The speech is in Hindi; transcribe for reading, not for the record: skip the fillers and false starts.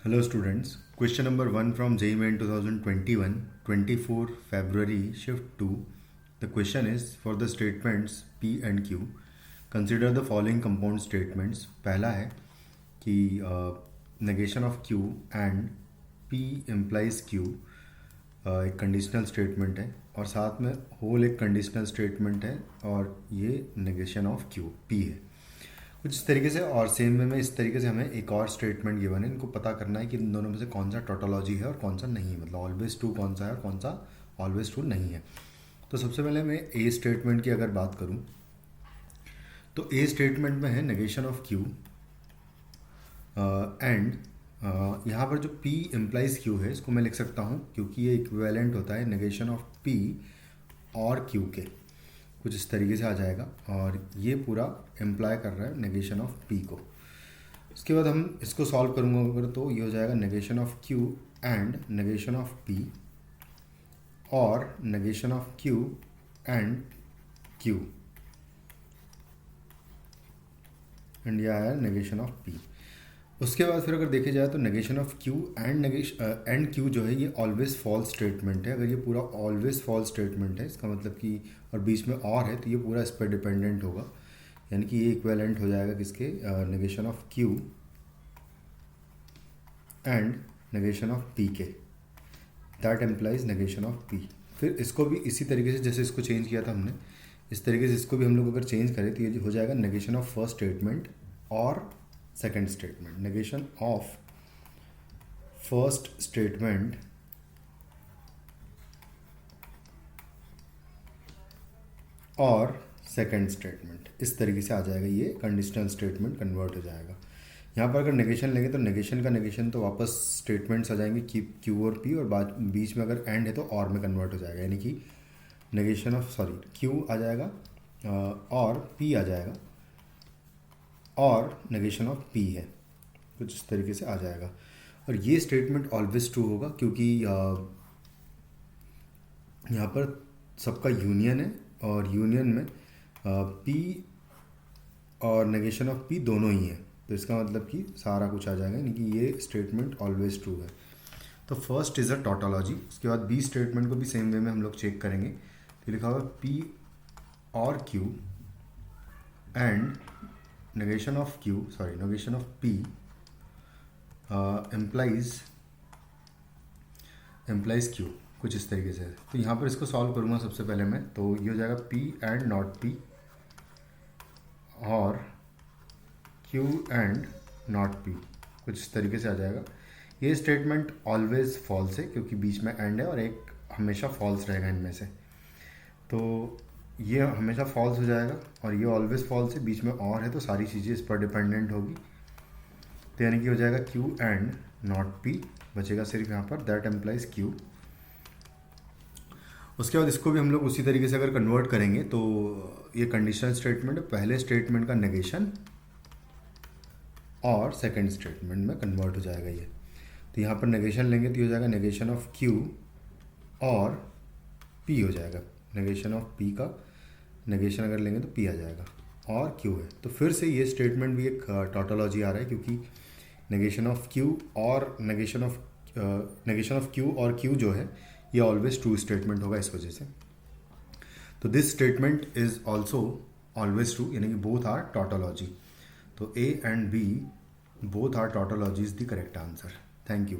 Hello students, question number 1 from JEE Main 2021, 24 February shift 2. The question is for the statements P and Q. Consider the following compound statements. पहला है कि negation of Q and P implies Q एक कंडीशनल स्टेटमेंट है और साथ में होल एक कंडीशनल स्टेटमेंट है और ये negation of Q P है कुछ इस तरीके से। और सेम वे में इस तरीके से हमें एक और स्टेटमेंट गिवन है, इनको पता करना है कि इन दोनों में से कौन सा टोटोलॉजी है और कौन सा नहीं है, मतलब ऑलवेज ट्रू कौन सा है और कौन सा ऑलवेज ट्रू नहीं है। तो सबसे पहले मैं ए स्टेटमेंट की अगर बात करूं तो ए स्टेटमेंट में है नेगेशन ऑफ क्यू एंड यहाँ पर जो पी इम्प्लाइज क्यू है इसको मैं लिख सकता हूँ क्योंकि ये इक्विवेलेंट होता है नेगेशन ऑफ पी और क्यू के, कुछ इस तरीके से आ जाएगा और ये पूरा इम्प्लाई कर रहा है नेगेशन ऑफ पी को। इसके बाद हम इसको सॉल्व करूँगा अगर तो ये हो जाएगा negation of Q and negation of P और negation of Q and Q and यह है नेगेशन ऑफ पी। उसके बाद फिर अगर देखे जाए तो negation of Q and Q जो है ये ऑलवेज फॉल्स स्टेटमेंट है। अगर ये पूरा ऑलवेज फॉल्स स्टेटमेंट है इसका मतलब कि और बीच में और है तो ये पूरा इस पर डिपेंडेंट होगा, यानी कि ये इक्विवेलेंट हो जाएगा किसके, negation of Q and negation of P के। That implies negation of P. फिर इसको भी इसी तरीके से जैसे इसको चेंज किया था हमने, इस तरीके से इसको भी हम लोग अगर चेंज करें तो ये हो जाएगा नेगेशन ऑफ फर्स्ट स्टेटमेंट और second statement. Negation of first statement और सेकेंड स्टेटमेंट, इस तरीके से आ जाएगा, ये कंडीशनल स्टेटमेंट कन्वर्ट हो जाएगा। यहाँ पर अगर नेगेशन लेंगे तो नेगेशन का नेगेशन तो वापस स्टेटमेंट्स आ जाएंगे क्यू और पी और बाद बीच में अगर एंड है तो और में कन्वर्ट हो जाएगा, यानी कि नेगेशन ऑफ क्यू आ जाएगा और पी आ जाएगा और नेगेशन ऑफ पी है, कुछ इस तरीके से आ जाएगा। और ये स्टेटमेंट ऑलवेज ट्रू होगा क्योंकि यहाँ पर सबका यूनियन है और यूनियन में पी और नेगेशन ऑफ पी दोनों ही है, तो इसका मतलब कि सारा कुछ आ जाएगा, यानी कि ये स्टेटमेंट ऑलवेज ट्रू है। तो फर्स्ट इज़ अ टोटोलॉजी। उसके बाद बी स्टेटमेंट को भी सेम वे में हम लोग चेक करेंगे। तो लिखा हुआ पी और Q and negation of P implies Q, कुछ इस तरीके से। तो यहाँ पर इसको सॉल्व करूँगा सबसे पहले मैं, तो ये हो जाएगा P एंड नॉट P और Q एंड नॉट P, कुछ इस तरीके से आ जाएगा। ये स्टेटमेंट ऑलवेज फॉल्स है क्योंकि बीच में एंड है और एक हमेशा फॉल्स रहेगा इनमें से, तो ये हमेशा फॉल्स हो जाएगा और ये ऑलवेज फॉल्स है, बीच में और है तो सारी चीज़ें इस पर डिपेंडेंट होगी, तो यानी कि हो जाएगा क्यू एंड नॉट पी, बचेगा सिर्फ यहाँ पर दैट एम्प्लाइज क्यू। उसके बाद इसको भी हम लोग उसी तरीके से अगर कन्वर्ट करेंगे तो ये कंडीशनल स्टेटमेंट है, पहले स्टेटमेंट का नेगेशन और सेकेंड स्टेटमेंट में कन्वर्ट हो जाएगा ये। तो यहाँ पर नेगेशन लेंगे तो ये हो जाएगा नेगेशन ऑफ क्यू और पी हो जाएगा, नेगेशन ऑफ पी का नेगेशन अगर लेंगे तो पी आ जाएगा और क्यू है। तो फिर से ये स्टेटमेंट भी एक टोटोलॉजी आ रहा है क्योंकि नेगेशन ऑफ क्यू और नेगेशन ऑफ क्यू और क्यू जो है ये ऑलवेज ट्रू स्टेटमेंट होगा इस वजह से। तो this statement is also always true, यानी कि बोथ आर टोटोलॉजी। तो A and B both are tautology is the correct answer. Thank you.